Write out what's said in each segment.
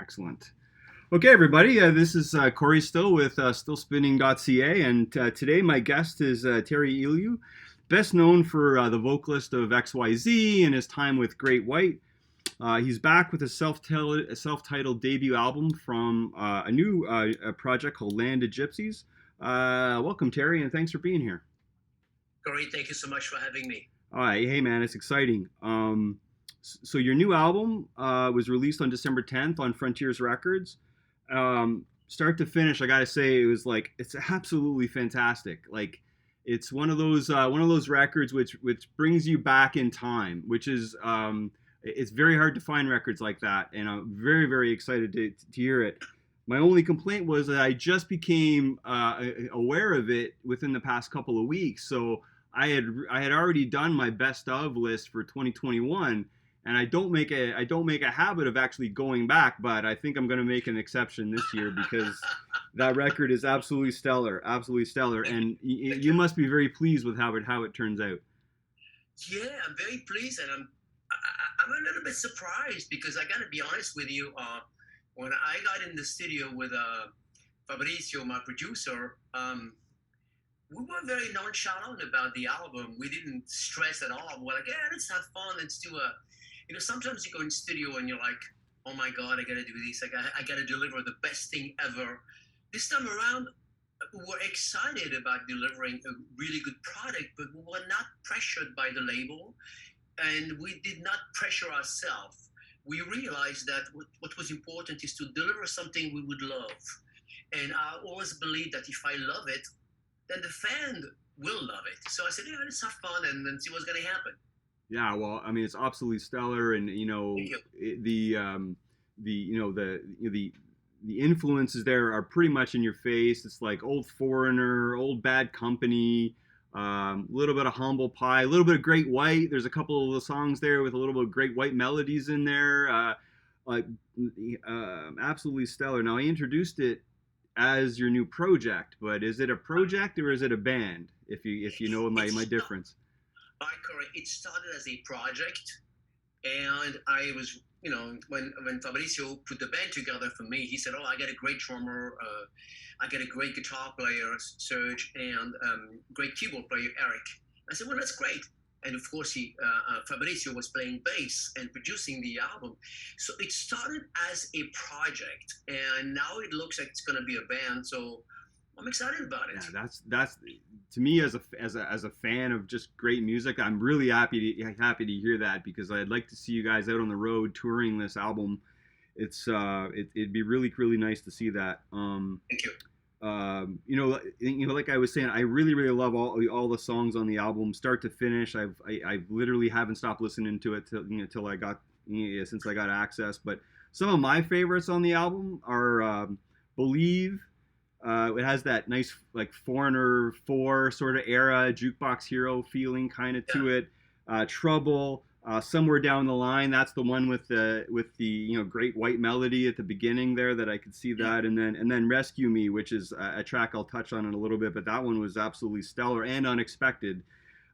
Excellent. Okay, everybody, this is Corey Still with StillSpinning.ca, and today my guest is Terry Ilous, best known for the vocalist of XYZ and his time with Great White. He's back with a self-titled debut album from a new project called Land of Gypsies. Welcome, Terry, and thanks for being here. Corey, thank you so much for having me. All right, hey man, it's exciting. So your new album was released on December 10th on Frontiers Records. Start to finish, I gotta say, it's absolutely fantastic. Like, it's one of those records which brings you back in time, which is it's very hard to find records like that, and I'm very very excited to hear it. My only complaint was that I just became aware of it within the past couple of weeks, so I had already done my best of list for 2021, and I don't make a habit of actually going back, but I think I'm going to make an exception this year because that record is absolutely stellar, and you must be very pleased with how it turns out. Yeah, I'm very pleased, and I'm a little bit surprised because I gotta be honest with you. When I got in the studio with Fabrizio, my producer, we were very nonchalant about the album. We didn't stress at all. We're like, yeah, let's have fun. Let's do a, sometimes you go in studio and you're like, oh my God, I gotta do this. I gotta deliver the best thing ever. This time around, we're excited about delivering a really good product, but we were not pressured by the label, and we did not pressure ourselves. We realized that what was important is to deliver something we would love. And I always believe that if I love it, then the fan will love it. So I said, yeah, let's have fun and then see what's going to happen. Yeah, well, I mean, it's absolutely stellar, and Thank you. the influences there are pretty much in your face. It's like old Foreigner, old Bad Company, a little bit of Humble Pie, a little bit of Great White. There's a couple of the songs there with a little bit of Great White melodies in there. Like absolutely stellar. Now I introduced it as your new project, but is it a project or is it a band? If you know my difference. Correct. It started as a project, and I was, when Fabrizio put the band together for me, he said, "Oh, I got a great drummer, I got a great guitar player, Serge, and great keyboard player, Eric." I said, "Well, that's great." And of course, Fabrizio was playing bass and producing the album. So it started as a project, and now it looks like it's going to be a band. So I'm excited about it. Yeah, that's to me as a fan of just great music. I'm really happy to hear that because I'd like to see you guys out on the road touring this album. It'd be really really nice to see that. Thank you. Like I was saying, I really really love all the songs on the album, start to finish. I literally haven't stopped listening to it till I got since I got access. But some of my favorites on the album are Believe. It has that nice like Foreigner 4 sort of era jukebox hero feeling kind of to it. Trouble, somewhere down the line, that's the one with the Great White melody at the beginning there that I could see that, and then Rescue Me, which is a track I'll touch on in a little bit, but that one was absolutely stellar and unexpected.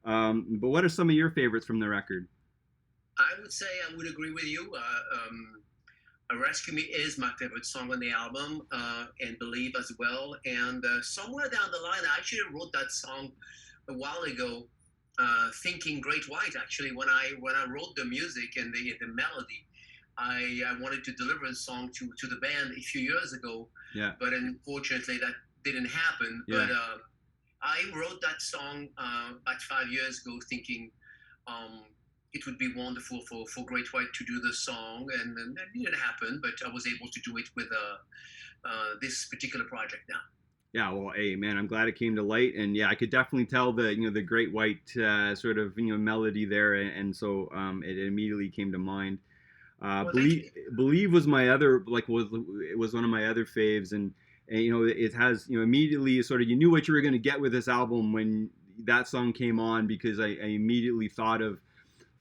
But what are some of your favorites from the record? I would say I would agree with you. Rescue Me is my favorite song on the album, and Believe as well. And somewhere down the line, I actually wrote that song a while ago, thinking Great White. Actually, when I wrote the music and the melody, I wanted to deliver the song to the band a few years ago. Yeah. But unfortunately, that didn't happen. Yeah. But I wrote that song about 5 years ago, thinking. It would be wonderful for Great White to do the song, and that didn't happen, but I was able to do it with this particular project now. Yeah, well, hey, man, I'm glad it came to light, and yeah, I could definitely tell the Great White sort of melody there, and so it immediately came to mind. Well, thank you. Believe was my other was one of my other faves, and it has immediately sort of you knew what you were going to get with this album when that song came on because I immediately thought of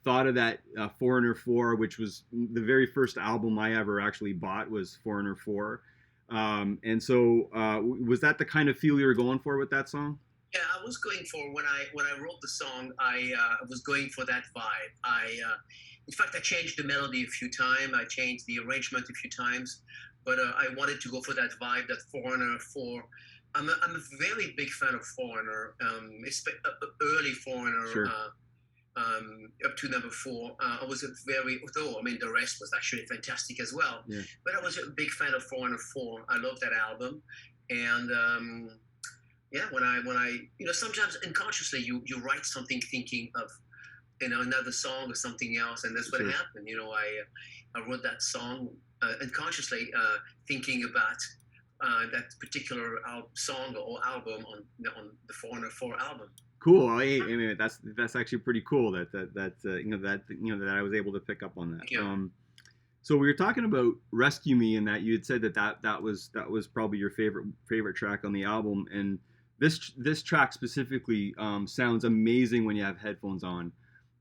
that Foreigner 4, which was the very first album I ever actually bought was Foreigner 4. And so was that the kind of feel you were going for with that song? Yeah, I was going for when I wrote the song. I was going for that vibe. in fact, I changed the melody a few times. I changed the arrangement a few times, but I wanted to go for that vibe, that Foreigner 4. I'm a very big fan of Foreigner, early Foreigner. Sure. Up to number 4, I was a very, although I mean the rest was actually fantastic as well. Yeah. But I was a big fan of Foreigner 4. I love that album, and yeah, when I sometimes unconsciously you write something thinking of another song or something else, and that's what Sure. happened. I wrote that song unconsciously, thinking about that particular song or album on the Foreigner 4 album. Cool. I mean, that's actually pretty cool that I was able to pick up on that. Thank you. So we were talking about "Rescue Me" and that you had said that was probably your favorite track on the album, and this track specifically sounds amazing when you have headphones on.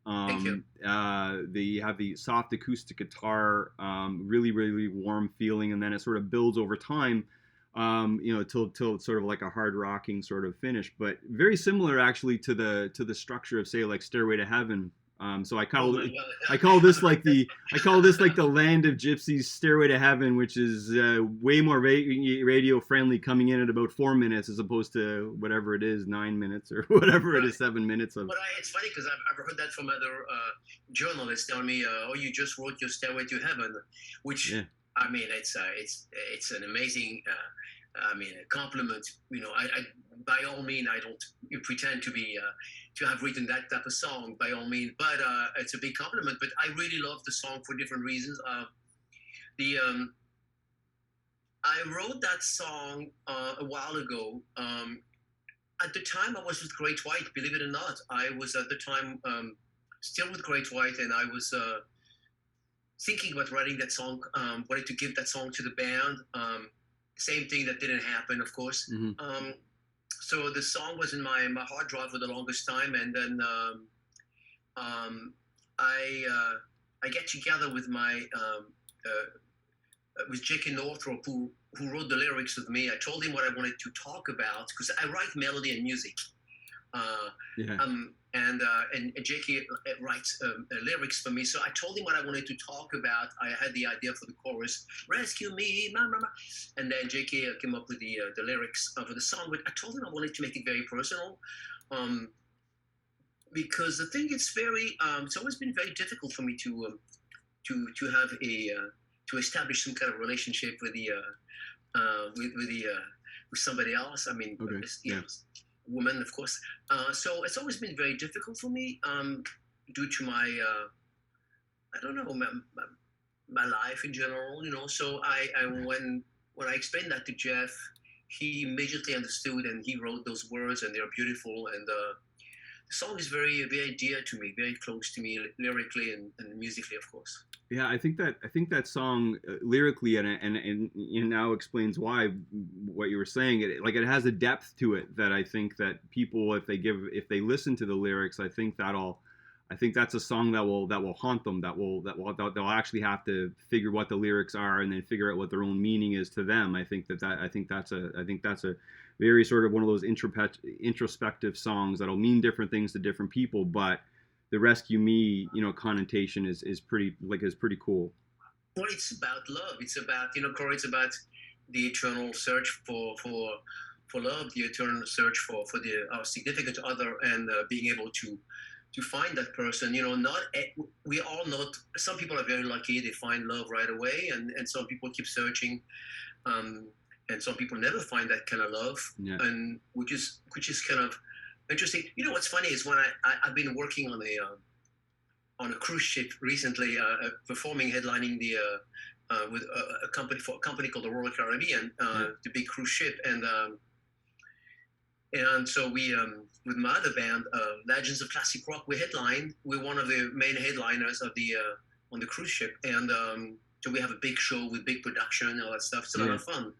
Thank you. You have the soft acoustic guitar, really really warm feeling, and then it sort of builds over time, till sort of like a hard rocking sort of finish, but very similar actually to the structure of say like Stairway to Heaven. So Oh my God. I call this like the Land of Gypsies Stairway to Heaven, which is way more radio friendly, coming in at about 4 minutes as opposed to whatever it is 9 minutes or whatever it Right. is 7 minutes of. But it's funny because I've heard that from other journalists telling me, "Oh, you just wrote your Stairway to Heaven," which Yeah. I mean, it's an amazing, I mean, a compliment. I by all means, I don't pretend to be to have written that type of song by all means, but it's a big compliment. But I really love the song for different reasons. The I wrote that song a while ago. At the time, I was with Great White. Believe it or not, I was at the time still with Great White, and I was thinking about writing that song. Wanted to give that song to the band. Same thing that didn't happen, of course. Mm-hmm. So the song was in my hard drive for the longest time, and then I get together with my with J.K. Northrop, who wrote the lyrics with me. I told him what I wanted to talk about because I write melody and music. Yeah. And J.K. writes lyrics for me. So I told him what I wanted to talk about. I had the idea for the chorus, "Rescue me, ma, ma, ma." And then J.K. came up with the lyrics for the song. But I told him I wanted to make it very personal, because the thing is very. It's always been very difficult for me to have a to establish some kind of relationship with the with somebody else. I mean, Okay. yeah. Woman, of course. So it's always been very difficult for me due to my, I don't know, my life in general. So when I explained that to Jeff, he immediately understood and he wrote those words, and they're beautiful. And the song is very, very dear to me, very close to me lyrically and musically, of course. Yeah, I think that song lyrically and it now explains why what you were saying. It has a depth to it that I think that people, if they listen to the lyrics, I think that's a song that will haunt them. They'll actually have to figure what the lyrics are and then figure out what their own meaning is to them. I think that's a very sort of one of those introspective songs that'll mean different things to different people, but the "Rescue Me" connotation is pretty cool. Well, it's about love. It's about Corey. It's about the eternal search for love, the eternal search for our significant other, and being able to find that person. Not we all not. Some people are very lucky; they find love right away, and some people keep searching. And some people never find that kind of love, Yeah. and which is kind of interesting. What's funny is when I've been working on a cruise ship recently, performing, headlining the with a company called the Royal Caribbean, the big cruise ship, and so we with my other band, Legends of Classic Rock, we're one of the main headliners of the on the cruise ship, and so we have a big show with big production and all that stuff. It's a lot of fun,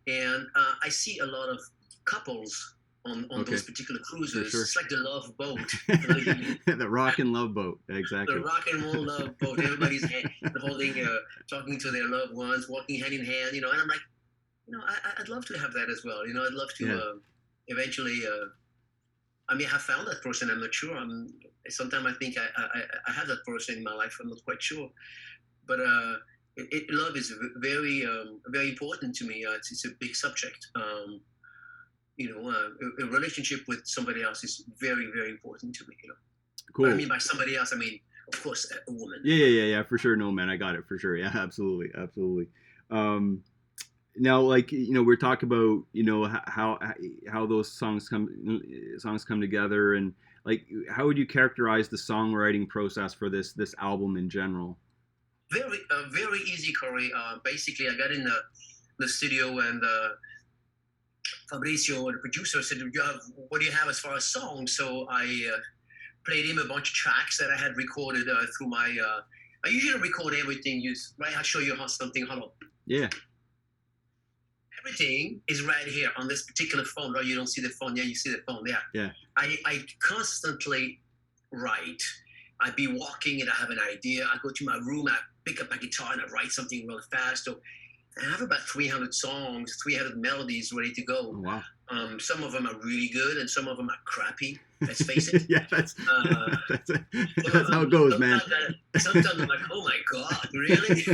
and I see a lot of couples on those particular cruises. Sure. It's like the love boat. The rock and love boat, exactly. The rock and roll love boat. Everybody's holding, talking to their loved ones, walking hand in hand. And I'm like, I'd love to have that as well. I'd love to eventually I mean, I have found that person. I'm not sure. Sometimes I think I have that person in my life. I'm not quite sure. But love is very important to me. It's a big subject. A relationship with somebody else is very important to me. But I Cool. mean by somebody else, I mean of course a woman. Yeah, for sure. No, man, I got it for sure. Yeah, absolutely. Um, Now, like, we're talking about, how those songs come together, and like, how would you characterize the songwriting process for this album in general? Very easy, Corey. Basically, I got in the studio and Fabrizio, the producer, said, "What do you have as far as songs?" So I played him a bunch of tracks that I had recorded through my. I usually record everything. Right? I'll show you how something. Hold on. Yeah, Everything is right here on this particular phone. Oh, you don't see the phone. Yeah, you see the phone. Yeah. yeah, I constantly write. I'd be walking and I have an idea. I go to my room, I pick up my guitar and I write something really fast. So I have about 300 songs, 300 melodies ready to oh, go. wow. Some of them are really good and some of them are crappy. Let's face it. Yeah, that's Uh, that's some of that's how them, it goes, man. sometimes I'm like, oh my God, really?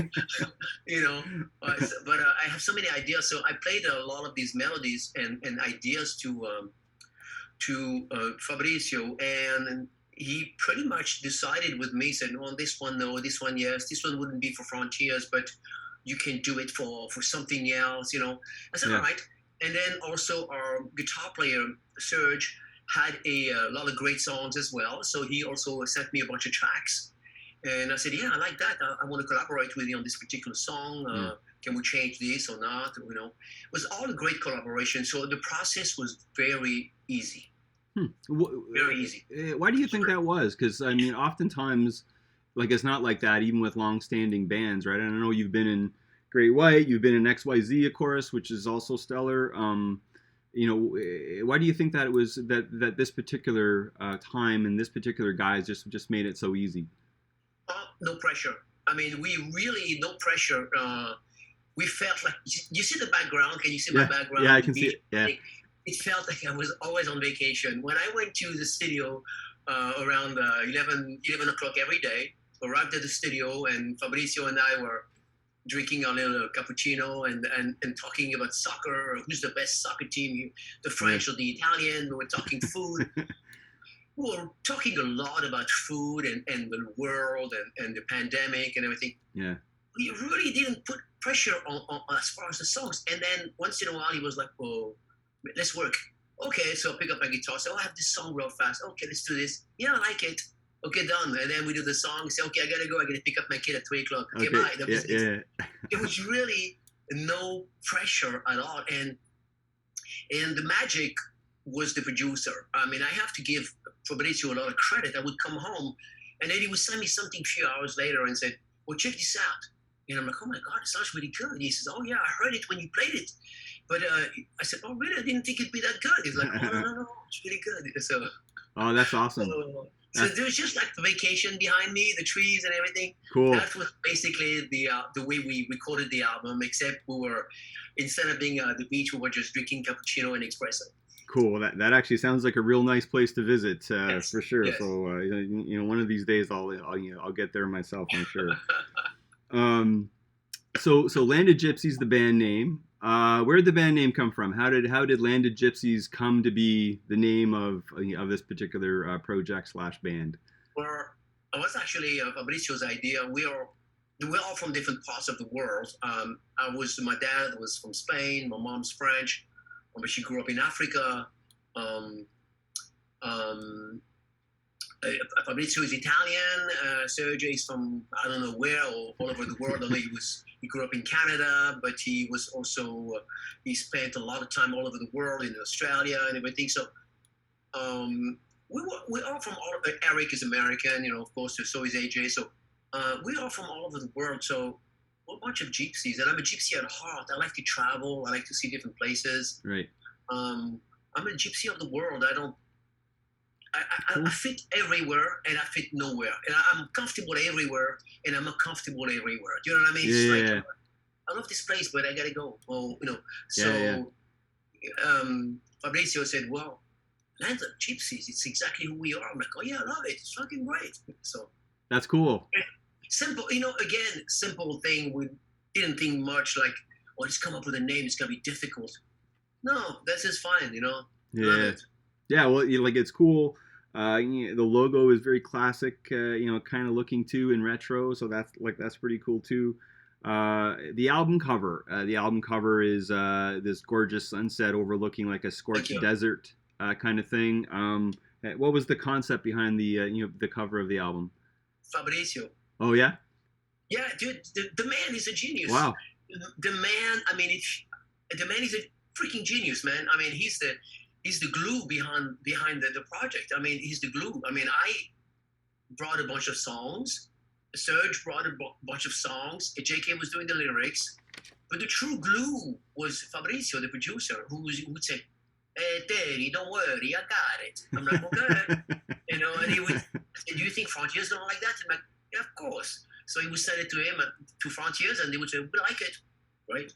you know, but I have so many ideas. So I played a lot of these melodies and ideas to Fabrizio, and he pretty much decided with me, said, "Oh, this one no, this one yes, this one wouldn't be for Frontiers, but you can do it for something else." I said, "All Yeah, right." And then also our guitar player Serge had a lot of great songs as well, so he also sent me a bunch of tracks. And I said, "Yeah, I like that. I want to collaborate with you on this particular song. yeah. Can we change this or not?" It was all a great collaboration. So the process was very easy, very easy. Why do you think that was? Because I mean, oftentimes, like, it's not like that, even with long-standing bands, right? And I know you've been in Great White, you've been in XYZ, of course, which is also stellar. Why do you think that it was that this particular time and this particular guys just made it so easy? No pressure. I mean, we really no pressure. We felt like you see the background. Can you see my Yeah, yeah, background? I The can see beach. it. Yeah, It felt like I was always on vacation. When I went to the studio around 11 o'clock every day, arrived at the studio, and Fabrizio and I were drinking a little cappuccino and talking about soccer, or who's the best soccer team, the yeah, French or the Italian. We were talking food. We were talking a lot about food and the world and the pandemic and everything. yeah. We really didn't put pressure on as far as the songs. And then once in a while, he was like, "Oh, let's work." Okay, so I pick up my guitar. Say, "Oh, I have this song real fast. Okay, let's do this. Yeah, I like it. Okay, done." And then we do the song. Say, "Okay, I gotta go. I gotta pick up my kid at 3 o'clock. Okay, Okay, bye." yeah, yeah, It was really no pressure at all. And the magic was the producer. I mean, I have to give Fabrizio a lot of credit. I would come home, and then he would send me something a few hours later and said, "Well, check this out." And I'm like, "Oh my God, it sounds really good." And he says, "Oh yeah, I heard it when you played it." But I said, "Oh really? I didn't think it'd be that good." He's like, "Oh no, it's really good." Oh, that's awesome. So That's there was just like the vacation behind me, the trees and everything. cool. That was basically the way we recorded the album. Except we were, instead of being at the beach, we were just drinking cappuccino and espresso. Cool. That actually sounds like a real nice place to visit, Yes, for sure. yes. So one of these days I'll get there myself, I'm sure. Um, so Land of Gypsies, the band name. Where did the band name come from? How did Land of Gypsies come to be the name of this particular project/band? Well, it was actually Fabricio's idea. We're all from different parts of the world. My dad was from Spain. My mom's French, but she grew up in Africa. Um, um, Fabrizio is Italian. Sergio is from I don't know where, or all over the world. I know he grew up in Canada, but he was also he spent a lot of time all over the world in Australia and everything. So we're all from all. Eric is American, of course. So is AJ. So we're all from all over the world. So we're a bunch of gypsies, and I'm a gypsy at heart. I like to travel. I like to see different places. Right. Um, I'm a gypsy of the world. I don't I Cool. fit everywhere and I fit nowhere. And I'm comfortable everywhere and I'm not comfortable everywhere. Do you know what I mean? Yeah, It's yeah, like, yeah, I love this place, but I gotta go. yeah, yeah. So Fabrizio said, "Well, Land of Gypsies. It's exactly who we are. I'm like, oh yeah, I love it. It's fucking great. So That's cool. simple, again, simple thing. We didn't think much like, oh, just come up with a name. It's gonna be difficult. No, that's just fine. Love Yeah. it. Yeah, well, like it's cool. The logo is very classic, kind of looking too in retro, so that's pretty cool too. The album cover. The album cover is this gorgeous sunset overlooking like a Thank scorched you, desert kind of thing. What was the concept behind the cover of the album? Fabrizio. Oh yeah, Yeah, dude, the man is a genius. wow, The man, I mean, the man is a freaking genius, man. I mean, he's the glue behind the project. I mean, he's the glue. I mean, I brought a bunch of songs. Serge brought a bunch of songs. JK was doing the lyrics, but the true glue was Fabrizio, the producer, who would say, "Hey, Terry, don't worry, I got it." I'm like, "Okay," and he would say, "Do you think Frontiers don't like that?" I'm like, "Yeah, of course." So he would send it to him to Frontiers, and they would say, "We like it," right?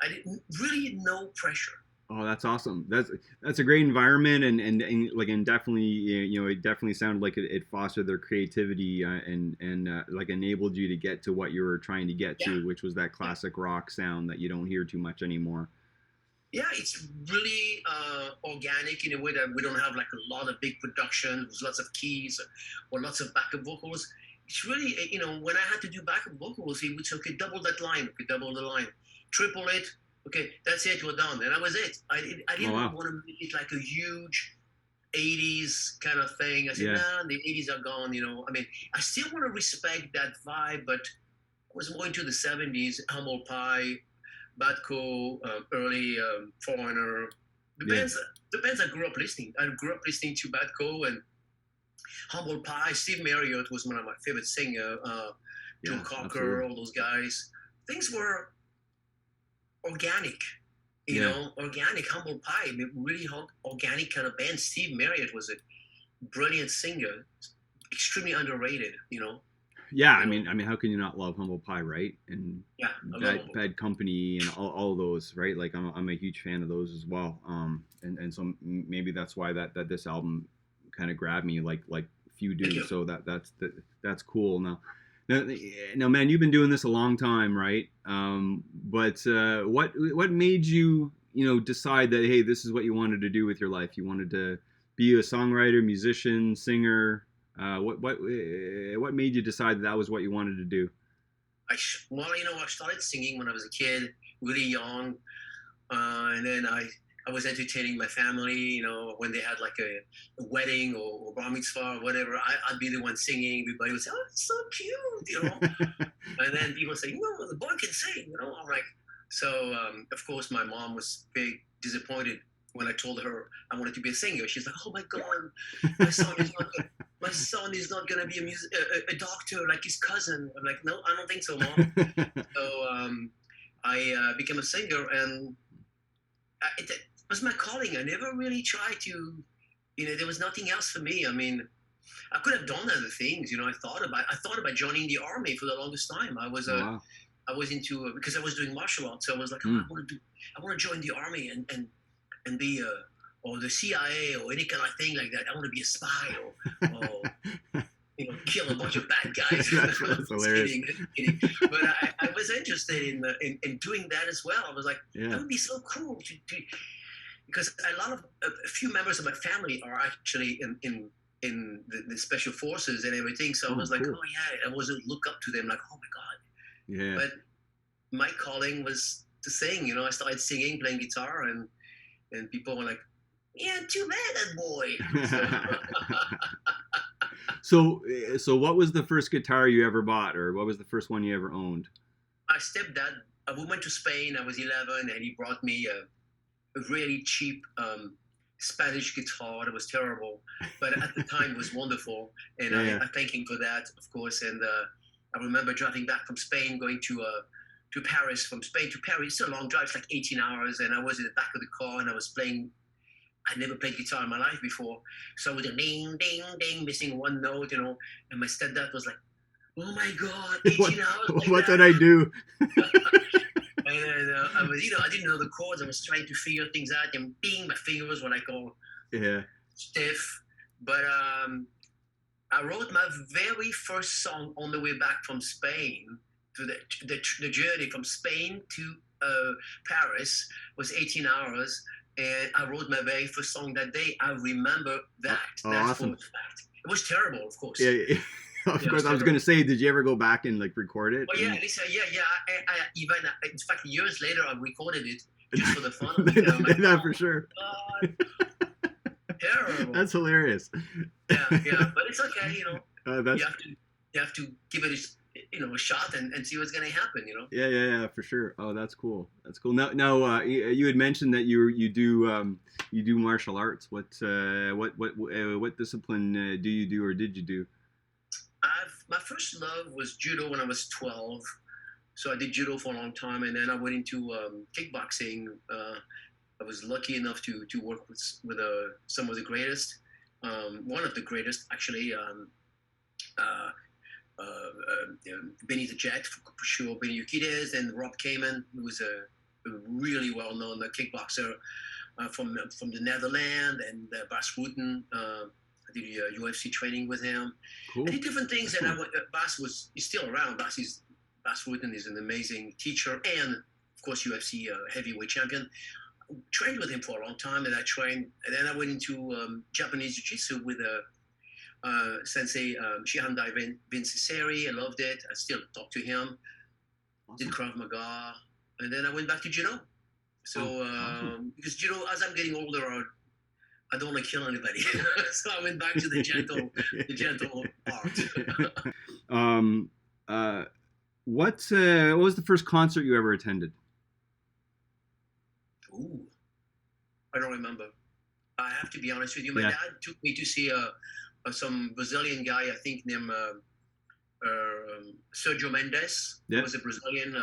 I didn't really no pressure. Oh, that's awesome. That's a great environment, and definitely it definitely sounded like it fostered their creativity and like enabled you to get to what you were trying to get Yeah, to, which was that yeah, classic rock sound that you don't hear too much anymore. yeah. It's really organic in a way that we don't have like a lot of big production with lots of keys or lots of backup vocals. It's really when I had to do backup vocals, he would say, "Okay, double that line, okay, double the line, triple it." Okay, that's it. We're done, and that was it. I Oh didn't wow, want to make it like a huge '80s kind of thing. I said, yeah, nah, the '80s are gone. I mean, I still want to respect that vibe, but I was more into the '70s, Humble Pie, Badco, early Foreigner. The yeah, bands, the bands I grew up listening. I grew up listening to Badco and Humble Pie. Steve Marriott was one of my favorite singers. Joe yeah, Cocker, absolutely, all those guys. Things were organic, yeah. organic. Humble Pie, really organic kind of band. Steve Marriott was a brilliant singer, extremely underrated. Yeah, You know, how can you not love Humble Pie, right? And yeah, I love Humble Bad Company and all of those, right? Like I'm a huge fan of those as well. And so maybe that's why that this album kind of grabbed me like few Thank do. you. So that's cool. Now, now, man, you've been doing this a long time, right? But what made you decide that hey, this is what you wanted to do with your life? You wanted to be a songwriter, musician, singer. What made you decide that was what you wanted to do? Well, I started singing when I was a kid, really young, and then I was entertaining my family. When they had like a wedding or bar mitzvah or whatever, I'd be the one singing. Everybody would say, "Oh, it's so cute." And then people say, "No, the boy can sing." I'm like, so of course my mom was very disappointed when I told her I wanted to be a singer. She's like, "Oh my God, my son is not good. My son is not gonna be a doctor like his cousin." I'm like, "No, I don't think so, mom." So I became a singer, and it was my calling. I never really tried to, there was nothing else for me. I mean, I could have done other things. I thought about joining the army for the longest time. Oh wow. I was into because I was doing martial arts. So I was like, oh, Mm. I want to join the army and be or the CIA or any kind of thing like that. I want to be a spy or kill a bunch of bad guys. That's Just hilarious. kidding, just kidding. But I was interested in doing that as well. I was like, that Yeah. would be so cool because a few members of my family are actually in the special forces and everything. So I Oh, was like, cool. oh yeah, I was look up to them like, oh my Yeah. god. But my calling was to sing. I started singing, playing guitar, and people were like, yeah, too bad that boy. So So what was the first guitar you ever bought, or what was the first one you ever owned? I stepped that. We went to Spain. I was 11, and he brought me a really cheap Spanish guitar that was terrible, but at the time it was wonderful, and Yeah, I yeah. thank him for that, of course. And I remember driving back from Spain, going to Paris. From Spain to Paris, it's a long drive, it's like 18 hours, and I was in the back of the car and I was playing. I never played guitar in my life before, so with a ding, ding, ding, missing one note, and my stepdad was like, "Oh my God, what 18 hours like what that." did I do? And then I didn't know the chords. I was trying to figure things out, and bing, my fingers were like all Yeah. stiff. But I wrote my very first song on the way back from Spain. To the journey from Spain to Paris was 18 hours, and I wrote my very first song that day. I remember Oh, that. oh, That's for a awesome. fact. It was terrible, of Yeah, course. yeah. Of Yeah, it was course. I was terrible. gonna say, did you ever go back and like record it? But yeah, And Lisa, yeah. I even in fact years later I recorded it just for the fun of it, and I'm like, that oh for sure. my god, terrible. That's hilarious. Yeah, but it's okay, you know. You That's have to give it a shot and see what's gonna happen, you know. yeah, for sure. Oh, that's cool. That's cool. Now, you had mentioned that you do martial arts. What discipline do you do or did you do? My first love was judo when I was 12. So I did judo for a long time, and then I went into kickboxing. I was lucky enough to work with some of the greatest, one of the greatest actually. Uh, Benny the Jet for sure, Benny Urquidez, and Rob Kamen, who was a really well-known kickboxer from the Netherlands, and Bas Rutten. I did UFC training with him. I Cool. did different things, and Excellent. Bas is still around. Bas Rutten is an amazing teacher, and of course UFC heavyweight champion. Trained with him for a long time, and and then I went into Japanese Jiu-Jitsu with Sensei Shihandai Vinceseri. I loved it. I still talk to him. Did Awesome. Krav Maga, and then I went back to judo. Oh, So awesome. because judo, as I'm getting older, I don't want to kill anybody, so I went back to the gentle art. um, what was the first concert you ever attended? Ooh, I don't remember. I have to be honest with you. My Yeah. dad took me to see some Brazilian guy, I think named Sergio Mendes. He Yeah. was a Brazilian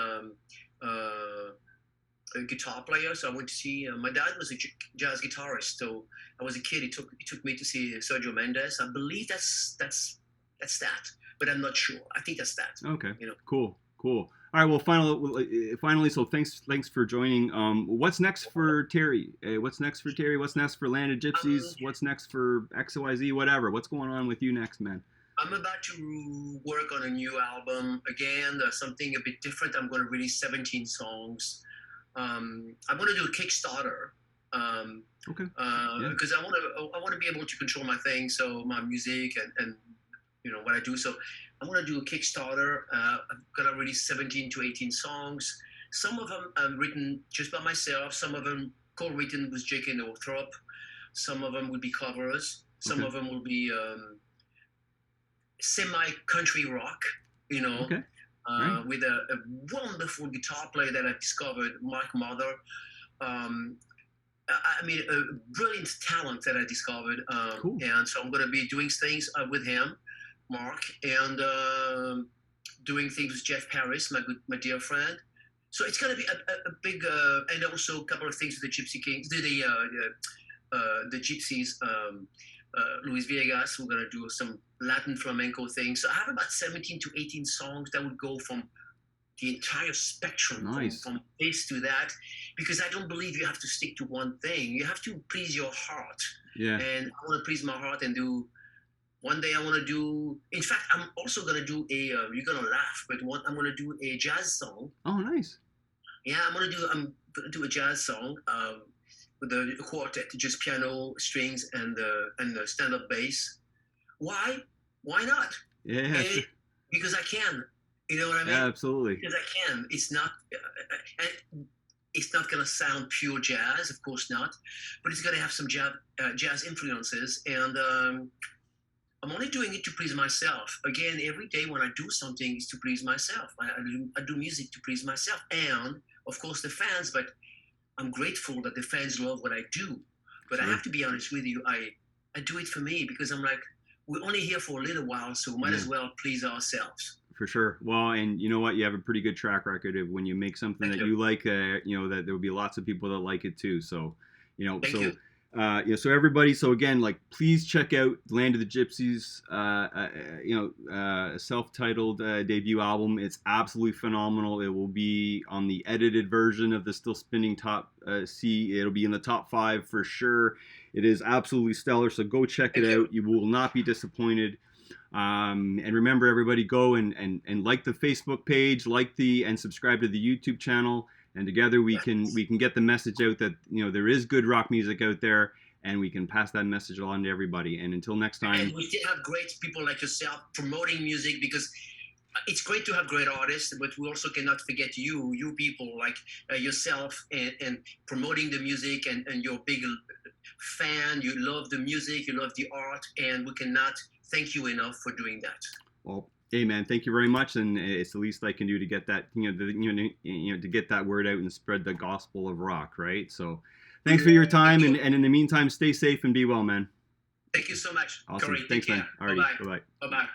a guitar player. So I went to see. My dad was a jazz guitarist. So I was a kid. He took me to see Sergio Mendes. I believe that's that, but I'm not sure. I think that's that. Okay. You know. Cool. Cool. All right. Well, finally. So thanks for joining. What's next for Terry? What's next for Terry? What's next for Land of Um, Gypsies? What's next for XYZ? Whatever. What's going on with you next, man? I'm about to work on a new album again, something a bit different. I'm going to release 17 songs. I'm going to do a Kickstarter Okay. Yeah. because I want to be able to control my things, so my music and you know what I do. So I'm going to do a Kickstarter. I'm going to release 17 to 18 songs. Some of them are written just by myself. Some of them co-written with Jake and Northrop. Some of them will be covers. Some Okay. of them will be semi country rock, you know, Okay. Right. with a wonderful guitar player that I discovered, Mark Mother. Um, I mean, a brilliant talent that I discovered. Cool. And so I'm going to be doing things with him, Mark, and doing things with Jeff Paris, my dear friend. So it's going to be a big, and also a couple of things with the Gypsy Kings, the Gypsies, Luis Villegas. We're going to do some Latin flamenco things. So I have about 17 to 18 songs that would go from the entire spectrum, Nice. from this to that, because I don't believe you have to stick to one thing. You have to please your heart. Yeah. And I want to please my heart and do. One day I want to do. In fact, I'm also going to do a. You're going to laugh, but I'm going to do a jazz song. Oh, nice. Yeah, I'm going to do a jazz song. With the quartet, just piano, strings, and the stand-up bass. Why? Why not? Yeah. Sure. Because I can. You know what I mean? Yeah, absolutely. Because I can. It's not gonna sound pure jazz, of course not, but it's gonna have some jazz influences, and I'm only doing it to please myself. Again, every day when I do something, is to please myself. I do music to please myself, and of course the fans. But I'm grateful that the fans love what I do. But I Sure. have to be honest with you, I do it for me because I'm like, we're only here for a little while, so might Yeah. as well please ourselves. For sure. Well, and you know what? You have a pretty good track record of when you make something Thank that you. you like, that there will be lots of people that like it too. So, Thank you. So everybody, so again, like, please check out Land of the Gypsies, self-titled debut album. It's absolutely phenomenal. It will be on the edited version of the Still Spinning Top C. It'll be in the top 5 for sure. It is absolutely stellar. So go check it out. You will not be disappointed. And remember, everybody, go and like the Facebook page, and subscribe to the YouTube channel. And together we can get the message out that there is good rock music out there, and we can pass that message along to everybody. And until next time. And we still have great people like yourself promoting music, because it's great to have great artists, but we also cannot forget you people like yourself, and promoting the music, and you're a big fan. You love the music, you love the art, and we cannot thank you enough for doing that. Well, hey man, thank you very much, and it's the least I can do to get that to get that word out and spread the gospel of rock, right? So, thanks for your time, and in the meantime, stay safe and be well, man. Thank you so much. Awesome. Corey, thanks, man. Alrighty, bye bye. Bye bye.